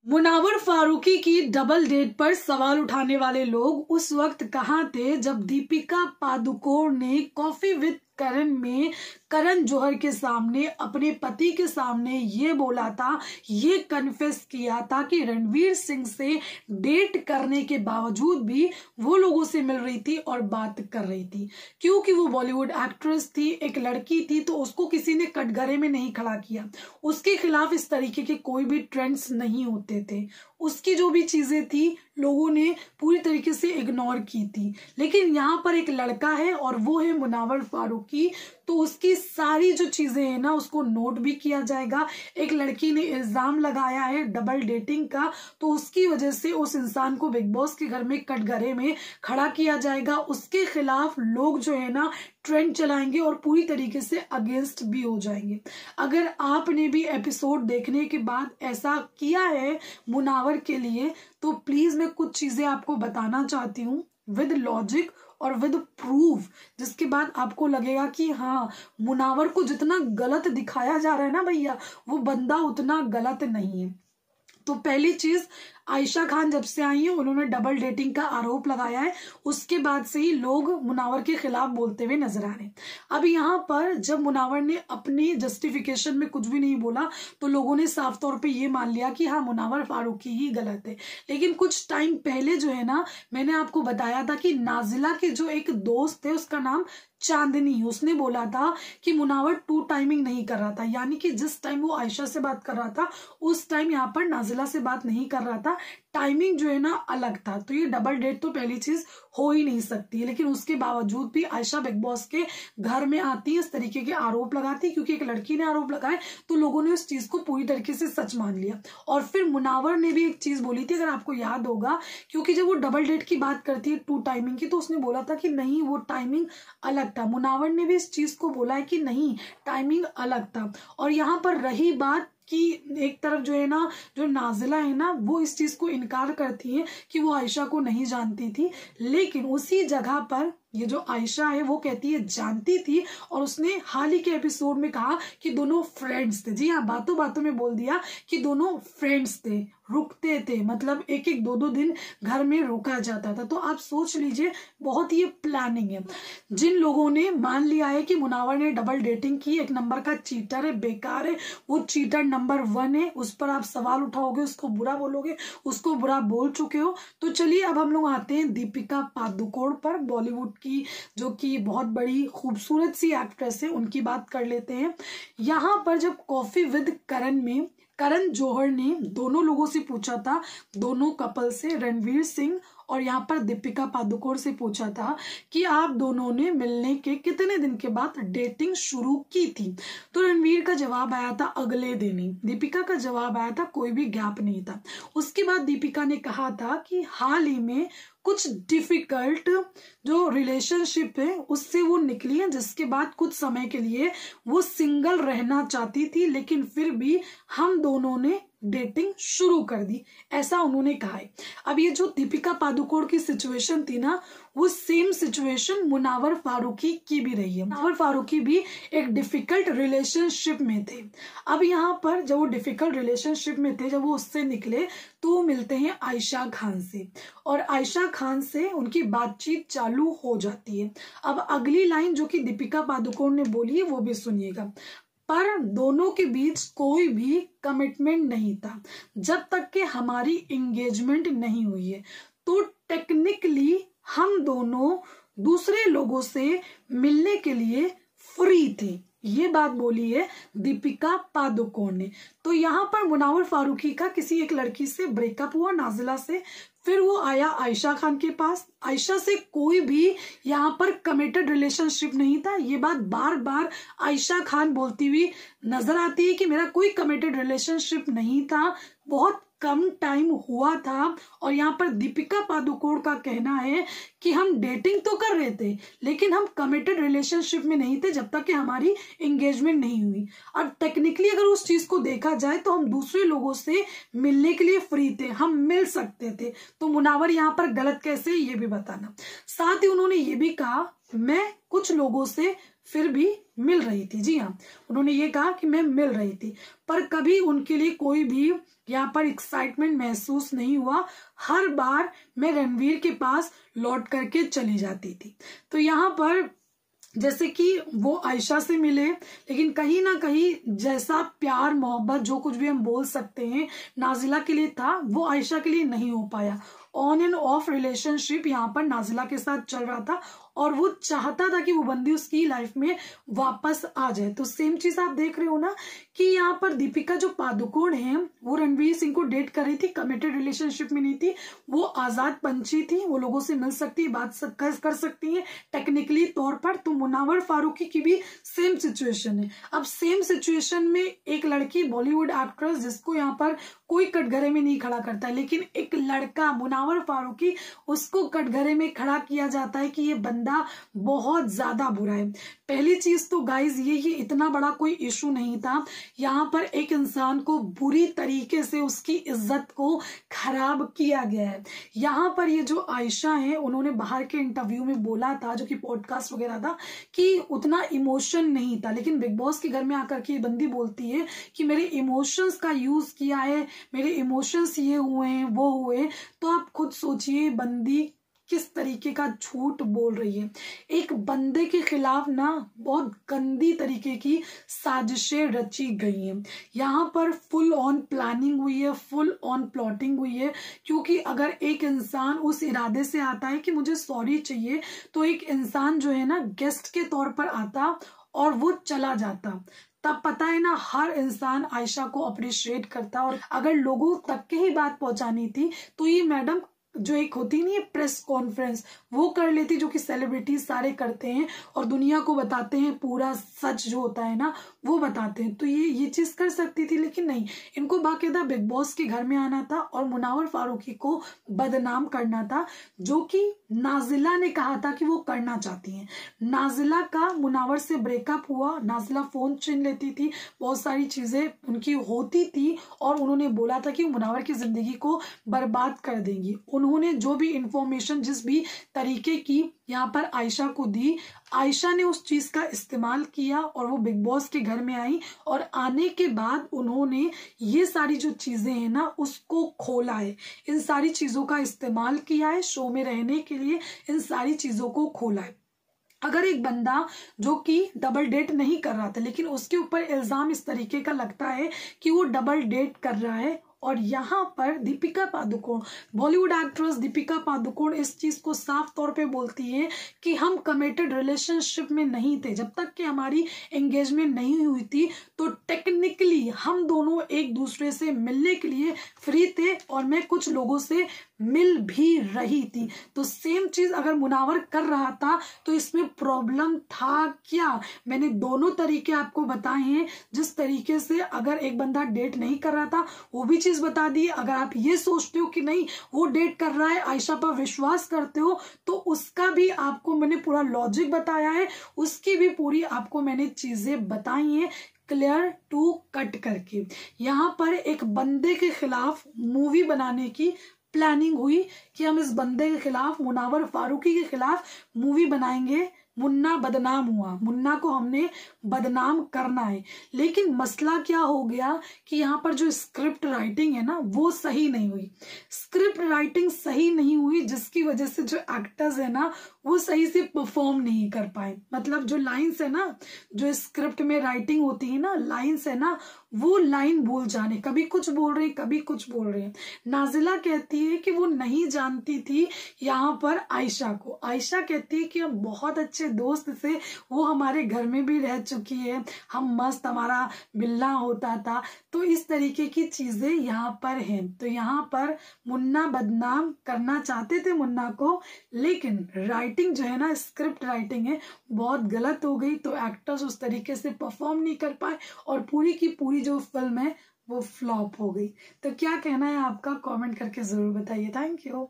मुनावर फारूकी की double date पर सवाल उठाने वाले लोग उस वक्त कहाँ थे जब दीपिका पादुकोण ने कॉफी विद करण में करण जौहर के सामने अपने पति के सामने ये बोला था, ये कन्फेस किया था कि रणवीर सिंह से डेट करने के बावजूद भी वो लोगों से मिल रही थी और बात कर रही थी, क्योंकि वो बॉलीवुड एक्ट्रेस थी, एक लड़की थी, तो उसको किसी ने कटघरे में नहीं खड़ा किया। उसके खिलाफ इस तरीके के कोई भी ट्रेंड्स नहीं होते थे। उसकी जो भी चीजें थी लोगों ने पूरी तरीके से इग्नोर की थी। लेकिन यहाँ पर एक लड़का है और वो है मुनावर फारूकी, तो उसकी सारी जो चीजें हैं ना उसको नोट भी किया जाएगा। एक लड़की ने इल्जाम लगाया है डबल डेटिंग का, तो उसकी वजह से उस इंसान को बिग बॉस के घर में कटघरे में खड़ा किया जाएगा। उसके खिलाफ लोग जो है ना ट्रेंड चलाएंगे और पूरी तरीके से अगेंस्ट भी हो जाएंगे। अगर आपने भी एपिसोड देखने के बाद ऐसा किया है मुनावर के लिए, तो प्लीज मैं कुछ चीजें आपको बताना चाहती हूँ विद लॉजिक और विद प्रूफ, जिसके बाद आपको लगेगा कि हाँ, मुनावर को जितना गलत दिखाया जा रहा है ना भैया, वो बंदा उतना गलत नहीं है। तो पहली चीज, आयशा खान जब से आई है उन्होंने डबल डेटिंग का आरोप लगाया है, उसके बाद से ही लोग मुनावर के खिलाफ बोलते हुए नजर आ रहे हैं। अब यहाँ पर जब मुनावर ने अपनी जस्टिफिकेशन में कुछ भी नहीं बोला तो लोगों ने साफ तौर पे ये मान लिया कि हाँ, मुनावर फारूकी ही गलत है। लेकिन कुछ टाइम पहले जो है ना, मैंने आपको बताया था कि नाजिला के जो एक दोस्त है उसका नाम चांदनी, उसने बोला था कि मुनावर टू टाइमिंग नहीं कर रहा था, यानी कि जिस टाइम वो आयशा से बात कर रहा था उस टाइम यहाँ पर नाजिला से बात नहीं कर रहा था, टाइमिंग जो है ना अलग था। तो ये डबल डेट तो पहली चीज हो ही नहीं सकती है। लेकिन उसके बावजूद भी आयशा बिग बॉस के घर में आती है, इस तरीके के आरोप लगाती है, क्योंकि एक लड़की ने आरोप लगाए तो लोगों ने उस चीज को पूरी तरीके से सच मान लिया। और फिर मुनावर ने भी एक चीज बोली थी, अगर आपको याद होगा, क्योंकि जब वो डबल डेट की बात करती है टू टाइमिंग की, तो उसने बोला था कि नहीं, वो टाइमिंग अलग था। मुनावर ने भी इस चीज को बोला है कि नहीं, टाइमिंग अलग था। और यहाँ पर रही बात कि एक तरफ जो है ना, जो नाजिला है ना, वो इस चीज को इनकार करती है कि वो आयशा को नहीं जानती थी, लेकिन उसी जगह पर ये जो आयशा है वो कहती है जानती थी, और उसने हाल ही के एपिसोड में कहा कि दोनों फ्रेंड्स थे। जी हाँ, बातों बातों में बोल दिया कि दोनों फ्रेंड्स थे, रुकते थे, मतलब एक एक दो दो दिन घर में रुका जाता था। तो आप सोच लीजिए, बहुत ये प्लानिंग है। जिन लोगों ने मान लिया है कि मुनावर ने डबल डेटिंग की, एक नंबर का चीटर है, बेकार है, वो चीटर नंबर 1 है, उस पर आप सवाल उठाओगे, उसको बुरा बोलोगे, उसको बुरा बोल चुके हो। तो चलिए अब हम लोग आते हैं दीपिका पादुकोण पर, बॉलीवुड की जो कि बहुत बड़ी खूबसूरत सी एक्ट्रेस है, उनकी बात कर लेते हैं। यहाँ पर जब कॉफी विद करण में करण जौहर ने दोनों लोगों से पूछा था, दोनों कपल से, रणवीर सिंह और यहाँ पर दीपिका पादुकोण से पूछा था कि आप दोनों ने मिलने के कितने दिन के बाद डेटिंग शुरू की थी, तो रणवीर का जवाब आया था अगले दिन ही, दीपिका का जवाब आया था कोई भी गैप नहीं था। उसके बाद दीपिका ने कहा था कि हाल ही में कुछ डिफिकल्ट जो रिलेशनशिप है उससे वो निकली है, जिसके बाद कुछ समय के लिए वो सिंगल रहना चाहती थी, लेकिन फिर भी हम दोनों ने डेटिंग शुरू कर दी, ऐसा उन्होंने कहा है। अब ये जो दीपिका पादुकोण की सिचुएशन थी ना, वो सेम सिचुएशन मुनावर फारूकी की भी रही है। मुनावर फारूकी भी एक डिफिकल्ट रिलेशनशिप में थे। अब यहाँ पर जब वो डिफिकल्ट रिलेशनशिप में थे, जब वो उससे निकले तो वो मिलते हैं आयशा खान से, और आयशा खान से उनकी बातचीत चालू हो जाती है। अब अगली लाइन जो कि दीपिका पादुकोण ने बोली है वो भी सुनिएगा, पर दोनों के बीच कोई भी कमिटमेंट नहीं था जब तक कि हमारी एंगेजमेंट नहीं हुई है, तो टेक्निकली हम दोनों दूसरे लोगों से मिलने के लिए फ्री थे। ये बात बोली है दीपिका पादुकोण ने। तो यहाँ पर मुनावर फारूकी का किसी एक लड़की से ब्रेकअप हुआ, नाजिला से, फिर वो आया आयशा खान के पास। आयशा से कोई भी यहाँ पर कमिटेड रिलेशनशिप नहीं था। ये बात बार बार आयशा खान बोलती हुई नजर आती है कि मेरा कोई कमिटेड रिलेशनशिप नहीं था, बहुत कम टाइम हुआ था। और यहाँ पर दीपिका पादुकोण का कहना है कि हम डेटिंग तो कर रहे थे, लेकिन हम कमिटेड रिलेशनशिप में नहीं थे जब तक कि हमारी एंगेजमेंट नहीं हुई। अब टेक्निकली अगर उस चीज को देखा जाए तो हम दूसरे लोगों से मिलने के लिए फ्री थे, हम मिल सकते थे। तो मुनावर यहाँ पर गलत कैसे, ये भी बताना। साथ ही उन्होंने ये भी कहा, मैं कुछ लोगों से फिर भी मिल रही थी। जी हाँ, उन्होंने ये कहा कि मैं मिल रही थी, पर कभी उनके लिए कोई भी यहाँ पर एक्साइटमेंट महसूस नहीं हुआ। हर बार मैं रणवीर के पास लौट करके चली जाती थी। तो यहाँ पर जैसे कि वो आयशा से मिले, लेकिन कहीं ना कहीं जैसा प्यार मोहब्बत जो कुछ भी हम बोल सकते हैं नाजिला के लिए था, वो आयशा के लिए नहीं हो पाया। ऑन एंड ऑफ रिलेशनशिप यहाँ पर नाजिला के साथ चल रहा था और वो चाहता था कि वो बंदी उसकी लाइफ में वापस आ जाए। तो सेम चीज आप देख रहे हो ना कि यहाँ पर दीपिका जो पादुकोण है वो रणवीर सिंह को डेट कर रही थी, कमिटेड रिलेशनशिप में नहीं थी, वो आजाद पंछी थी, वो लोगों से मिल सकती है, बात कर सकती है टेक्निकली तौर पर। तो मुनावर फारूकी की भी सेम सिचुएशन है। अब सेम सिचुएशन में एक लड़की बॉलीवुड एक्ट्रेस जिसको यहाँ पर कोई कटघरे में नहीं खड़ा करता है, लेकिन एक लड़का मुनावर फारूकी उसको कटघरे में खड़ा किया जाता है कि ये बंदा बहुत ज्यादा बुरा है। पहली चीज तो गाइज ये इतना बड़ा कोई इशू नहीं था। यहाँ पर एक इंसान को बुरी तरीके से उसकी इज्जत को खराब किया गया है। यहाँ पर ये जो आयशा है उन्होंने बाहर के इंटरव्यू में बोला था, जो कि पॉडकास्ट वगैरह था, कि उतना इमोशन नहीं था, लेकिन बिग बॉस के घर में आकर के ये बंदी बोलती है कि मेरे इमोशंस का यूज किया है, मेरे इमोशंस ये हुए हैं वो हुए। तो आप खुद सोचिए बंदी किस तरीके का झूठ बोल रही है। एक बंदे के खिलाफ ना बहुत गंदी तरीके की साजिशें रची गई हैं। यहाँ पर फुल ऑन प्लानिंग हुई है, फुल ऑन प्लॉटिंग हुई है, क्योंकि अगर एक इंसान उस इरादे से आता है कि मुझे सॉरी चाहिए, तो एक इंसान जो है ना गेस्ट के तौर पर आता और वो चला जाता, तब पता है ना हर इंसान आयशा को अप्रिशिएट करता। और अगर लोगों तक के ही बात पहुंचानी थी तो ये मैडम जो एक होती नहीं है प्रेस कॉन्फ्रेंस, वो कर लेती, जो कि सेलिब्रिटीज सारे करते हैं और दुनिया को बताते हैं, पूरा सच जो होता है ना वो बताते हैं। तो ये चीज कर सकती थी, लेकिन नहीं, इनको बाकायदा बिग बॉस के घर में आना था और मुनावर फारूकी को बदनाम करना था, जो कि नाजिला ने कहा था कि वो करना चाहती हैं। नाजिला का मुनावर से ब्रेकअप हुआ, नाजिला फोन छीन लेती थी, बहुत सारी चीजें उनकी होती थी और उन्होंने बोला था कि मुनावर की जिंदगी को बर्बाद कर देंगी। उन्होंने जो भी इंफॉर्मेशन जिस भी तरीके की यहाँ पर आयशा को दी, आयशा ने उस चीज का इस्तेमाल किया और वो बिग बॉस के घर में आई और आने के बाद उन्होंने ये सारी जो चीजें हैं ना उसको खोला है, इन सारी चीजों का इस्तेमाल किया है शो में रहने के लिए, इन सारी चीजों को खोला है। अगर एक बंदा जो कि डबल डेट नहीं कर रहा था, लेकिन उसके ऊपर इल्जाम इस तरीके का लगता है कि वो डबल डेट कर रहा है, और यहाँ पर दीपिका पादुकोण, बॉलीवुड एक्ट्रेस दीपिका पादुकोण इस चीज को साफ तौर पे बोलती है कि हम कमिटेड रिलेशनशिप में नहीं थे, जब तक कि हमारी एंगेजमेंट नहीं हुई थी तो टेक्निकली हम दोनों एक दूसरे से मिलने के लिए फ्री थे और मैं कुछ लोगों से मिल भी रही थी। तो सेम चीज अगर मुनावर कर रहा था तो इसमें प्रॉब्लम था क्या? मैंने दोनों तरीके आपको बताए हैं। जिस तरीके से अगर एक बंदा डेट नहीं कर रहा था वो भी चीज बता दी। अगर आप ये सोचते हो कि नहीं वो डेट कर रहा है, आयशा पर विश्वास करते हो, तो उसका भी आपको मैंने पूरा लॉजिक बताया है, उसकी भी पूरी आपको मैंने चीजें बताई हैं क्लियर टू कट करके। यहाँ पर एक बंदे के खिलाफ मूवी बनाने की प्लानिंग हुई कि हम इस बंदे के खिलाफ, मुनावर फारूकी के खिलाफ मूवी बनाएंगे। मुन्ना बदनाम हुआ, मुन्ना को हमने बदनाम करना है, लेकिन मसला क्या हो गया कि यहाँ पर जो स्क्रिप्ट राइटिंग है ना वो सही नहीं हुई। स्क्रिप्ट राइटिंग सही नहीं हुई जिसकी वजह से जो एक्टर्स है ना वो सही से परफॉर्म नहीं कर पाए। मतलब जो लाइंस है ना, जो स्क्रिप्ट में राइटिंग होती है ना, लाइंस है ना, वो लाइन भूल जाने, कभी कुछ बोल रहे कभी कुछ बोल रहे हैं। नाजिला कहती है कि वो नहीं जानती थी यहाँ पर आयशा को। आयशा कहती है कि हम बहुत अच्छे दोस्त थे, वो हमारे घर में भी रह चुकी है, हम मस्त, हमारा मिलना होता था। तो इस तरीके की चीजें यहाँ पर हैं। तो यहाँ पर मुन्ना बदनाम करना चाहते थे मुन्ना को, लेकिन राइटिंग जो है ना, स्क्रिप्ट राइटिंग है, बहुत गलत हो गई। तो एक्टर्स उस तरीके से परफॉर्म नहीं कर पाए और पूरी की पूरी जो फिल्म है वो फ्लॉप हो गई। तो क्या कहना है आपका, कमेंट करके जरूर बताइए। Thank you.